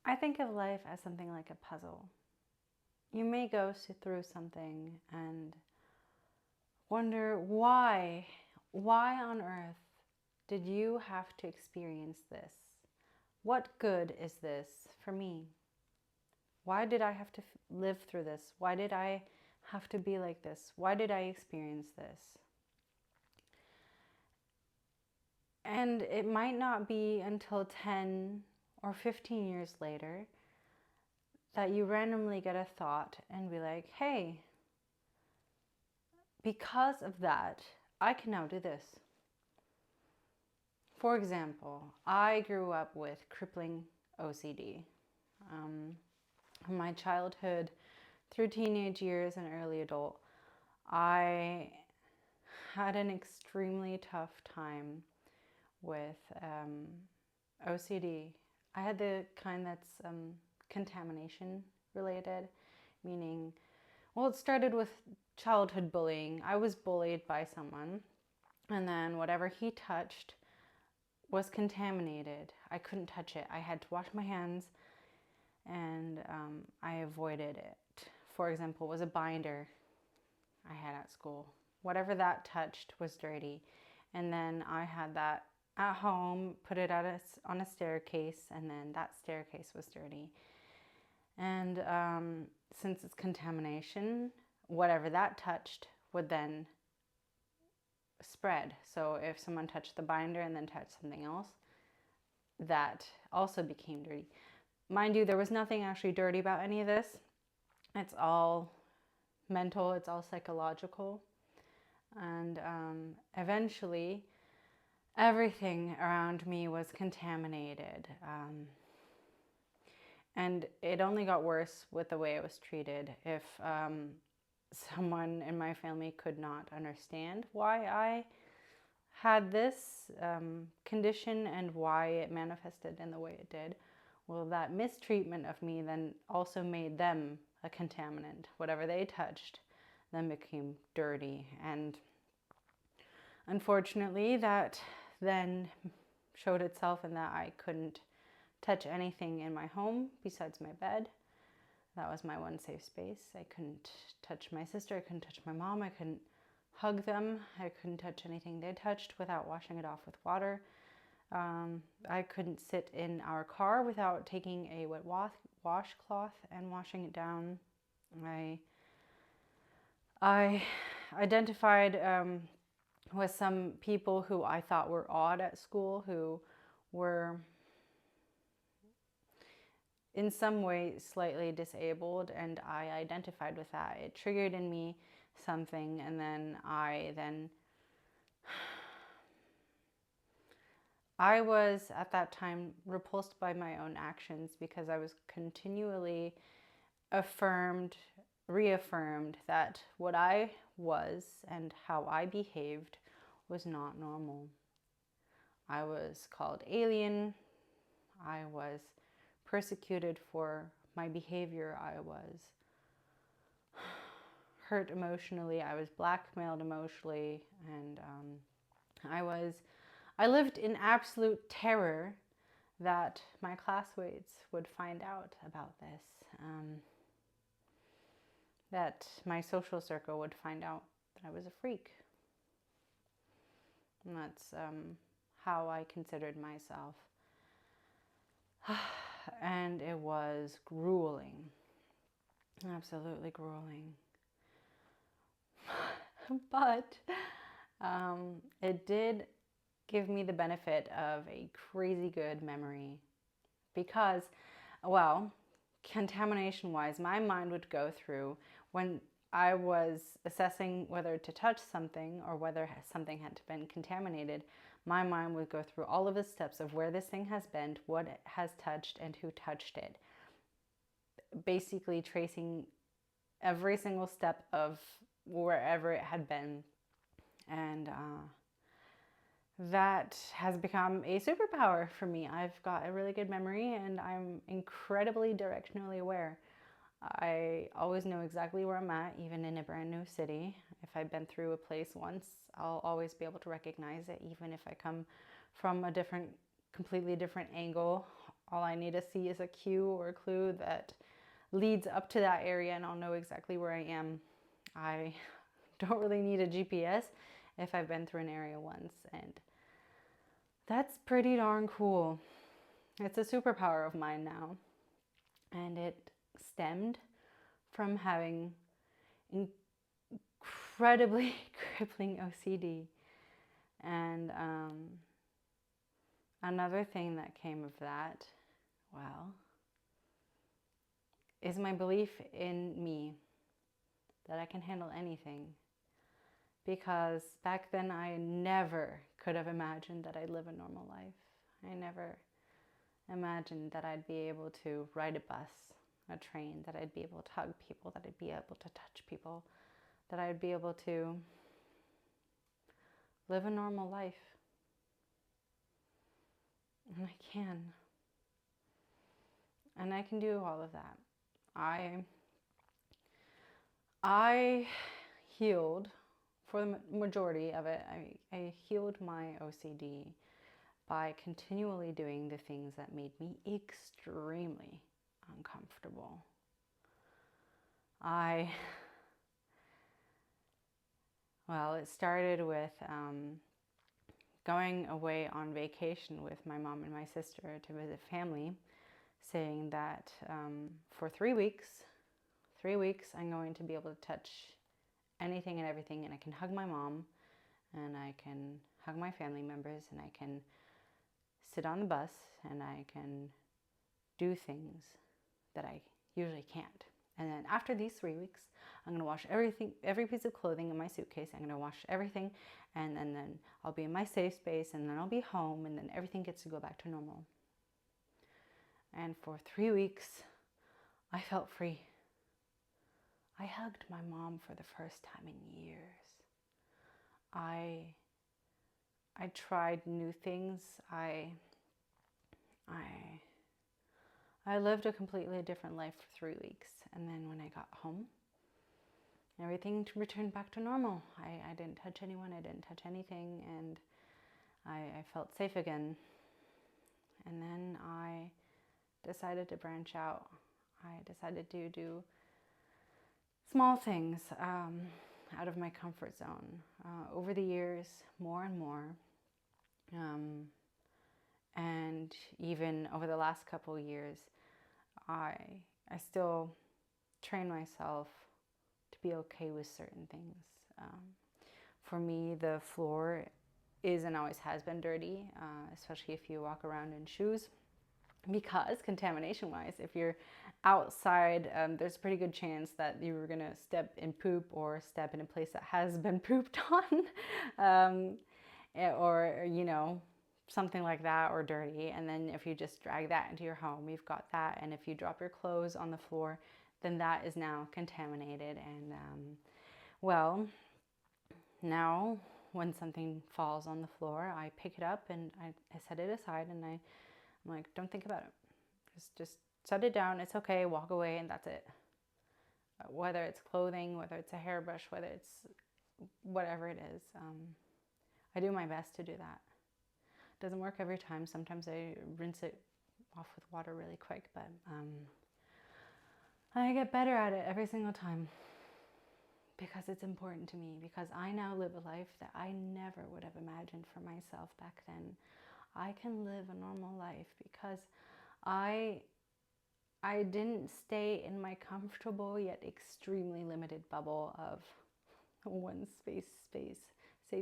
I think of life as something like a puzzle. You may go through something and wonder why on earth did you have to experience this? What good is this for me? Why did I have to live through this? Why did I have to be like this? Why did I experience this? And it might not be until 10 or 15 years later that you randomly get a thought and be like, hey, because of that, I can now do this. For example, I grew up with crippling OCD. Um, from my childhood through teenage years and early adult, I had an extremely tough time with OCD. I had the kind that's contamination related, meaning, well, it started with childhood bullying. I was bullied by someone, and then whatever he touched was contaminated. I couldn't touch it. I had to wash my hands, and I avoided it. For example, was a binder I had at school. Whatever that touched was dirty. And then I had that at home, put it on a staircase, and then that staircase was dirty. And since it's contamination, whatever that touched would then spread. So if someone touched the binder and then touched something else, that also became dirty. Mind you, there was nothing actually dirty about any of this. It's all mental, it's all psychological. And eventually, everything around me was contaminated. And it only got worse with the way it was treated. If someone in my family could not understand why I had this condition and why it manifested in the way it did, well, that mistreatment of me then also made them a contaminant. Whatever they touched then became dirty. And unfortunately, that then showed itself in that I couldn't touch anything in my home besides my bed. That was my one safe space. I couldn't touch my sister, I couldn't touch my mom, I couldn't hug them, I couldn't touch anything they touched without washing it off with water. I couldn't sit in our car without taking a wet washcloth and washing it down. I identified with some people who I thought were odd at school, who were in some way slightly disabled, and I identified with that. It triggered in me something, and then I was at that time repulsed by my own actions because I was continually reaffirmed that what I was and how I behaved was not normal. I was called alien. I was persecuted for my behavior. I was hurt emotionally. I was blackmailed emotionally, and I lived in absolute terror that my classmates would find out about this, that my social circle would find out that I was a freak. And that's how I considered myself. And it was grueling, absolutely grueling. But it did give me the benefit of a crazy good memory because, well, contamination wise, my mind would go through when I was assessing whether to touch something or whether something had been contaminated. My mind would go through all of the steps of where this thing has been, what it has touched, and who touched it. Basically, tracing every single step of wherever it had been. And that has become a superpower for me. I've got a really good memory and I'm incredibly directionally aware. I always know exactly where I'm at, even in a brand new city. If I've been through a place once, I'll always be able to recognize it, even if I come from a completely different angle. all I need to see is a cue or a clue that leads up to that area, and I'll know exactly where I am. I don't really need a GPS if I've been through an area once, and that's pretty darn cool. It's a superpower of mine now, and it stemmed from having incredibly crippling OCD. And another thing that came of that, well, is my belief in me, that I can handle anything. Because back then I never could have imagined that I'd live a normal life. I never imagined that I'd be able to ride a bus, a train, that I'd be able to hug people, that I'd be able to touch people, that I'd be able to live a normal life. And I can. And I can do all of that. I healed, for the majority of it, I healed my OCD by continually doing the things that made me extremely uncomfortable. It started with going away on vacation with my mom and my sister to visit family, saying that for 3 weeks, I'm going to be able to touch anything and everything, and I can hug my mom, and I can hug my family members, and I can sit on the bus, and I can do things that I usually can't. And then after these 3 weeks, I'm going to wash everything, every piece of clothing in my suitcase. I'm going to wash everything, and then I'll be in my safe space, and then I'll be home, and then everything gets to go back to normal. And for 3 weeks, I felt free. I hugged my mom for the first time in years. I tried new things. I lived a completely different life for 3 weeks. And then when I got home, everything returned back to normal. I didn't touch anyone. I didn't touch anything. And I felt safe again. And then I decided to branch out. I decided to do small things out of my comfort zone. Over the years, more and more. And even over the last couple of years, I still train myself to be okay with certain things. For me, the floor is and always has been dirty, especially if you walk around in shoes. Because contamination-wise, if you're outside, there's a pretty good chance that you were gonna step in poop or step in a place that has been pooped on, or something like that, or dirty. And then if you just drag that into your home, you've got that. And if you drop your clothes on the floor, then that is now contaminated. And now when something falls on the floor, I pick it up and I set it aside, and I'm like, don't think about it. Just set it down. It's okay. Walk away, and that's it. Whether it's clothing, whether it's a hairbrush, whether it's whatever it is, I do my best to do that. It doesn't work every time. Sometimes I rinse it off with water really quick, but I get better at it every single time because it's important to me, because I now live a life that I never would have imagined for myself back then. I can live a normal life because I didn't stay in my comfortable yet extremely limited bubble of one safe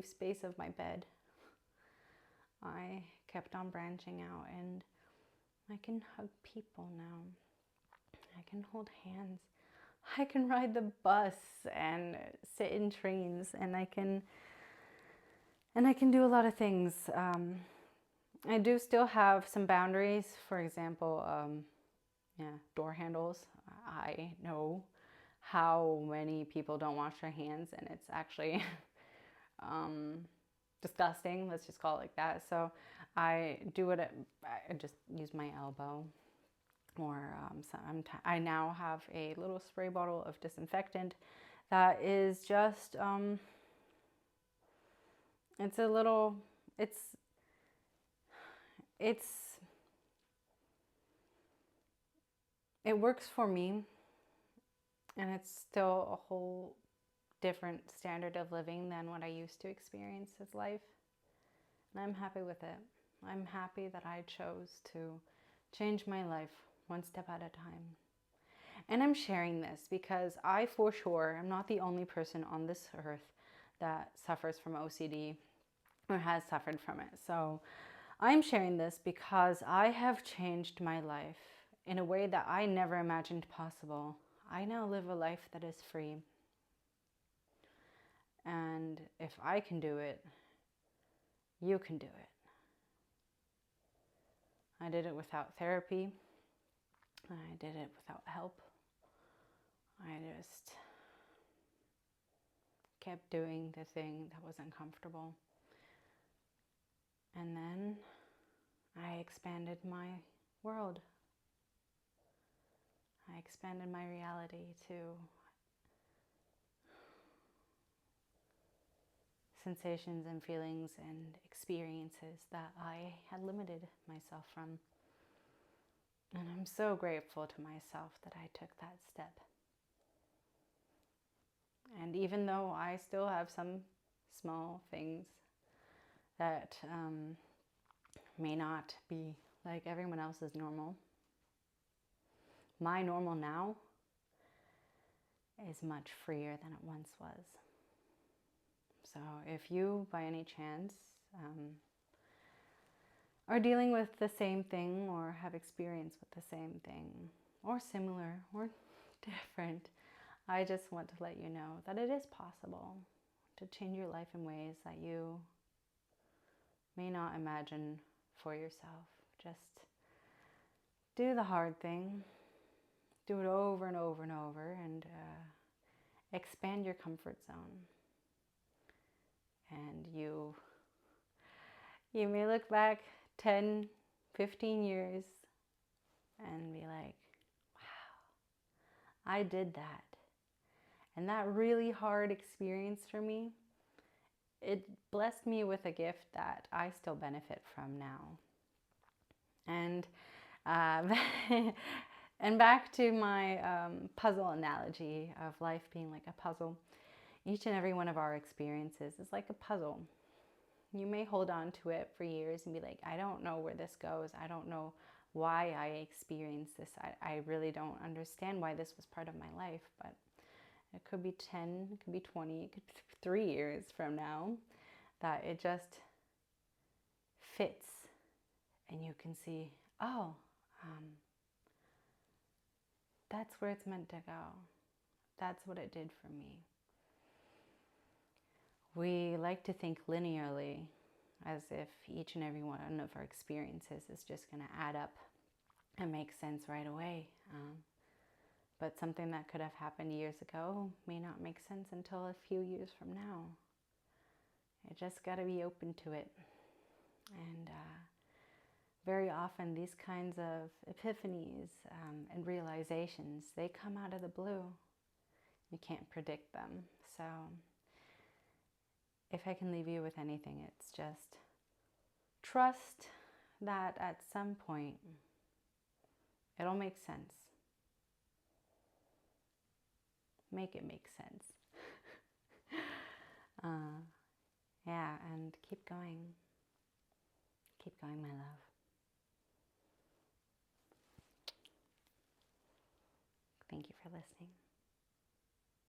space of my bed. I kept on branching out, and I can hug people now. I can hold hands. I can ride the bus and sit in trains, and I can do a lot of things. I do still have some boundaries. For example, door handles. I know how many people don't wash their hands, and it's actually disgusting. Let's just call it like that. So I do it. I just use my elbow, or I now have a little spray bottle of disinfectant that is just it's it works for me, and it's still a whole different standard of living than what I used to experience as life. And I'm happy with it. I'm happy that I chose to change my life one step at a time. And I'm sharing this because I, for sure, am not the only person on this earth that suffers from OCD or has suffered from it. So I'm sharing this because I have changed my life in a way that I never imagined possible. I now live a life that is free. And if I can do it, you can do it. I did it without therapy. I did it without help. I just kept doing the thing that was uncomfortable. And then I expanded my world. I expanded my reality to sensations and feelings and experiences that I had limited myself from. And I'm so grateful to myself that I took that step. And even though I still have some small things that may not be like everyone else's normal, my normal now is much freer than it once was. So if you, by any chance, are dealing with the same thing or have experience with the same thing or similar or different, I just want to let you know that it is possible to change your life in ways that you may not imagine for yourself. Just do the hard thing, do it over and over and over, and expand your comfort zone. And you may look back 10, 15 years and be like, wow, I did that. And that really hard experience for me, it blessed me with a gift that I still benefit from now. And and back to my puzzle analogy of life being like a puzzle. Each and every one of our experiences is like a puzzle. You may hold on to it for years and be like, I don't know where this goes. I don't know why I experienced this. I really don't understand why this was part of my life. But it could be 10, it could be 20, it could be 3 years from now that it just fits. And you can see, oh, that's where it's meant to go. That's what it did for me. We like to think linearly, as if each and every one of our experiences is just going to add up and make sense right away. But something that could have happened years ago may not make sense until a few years from now. You just got to be open to it. And very often these kinds of epiphanies and realizations, they come out of the blue. You can't predict them. So if I can leave you with anything, it's just trust that at some point it'll make sense. Make it make sense. Yeah, and keep going. Keep going, my love. Thank you for listening.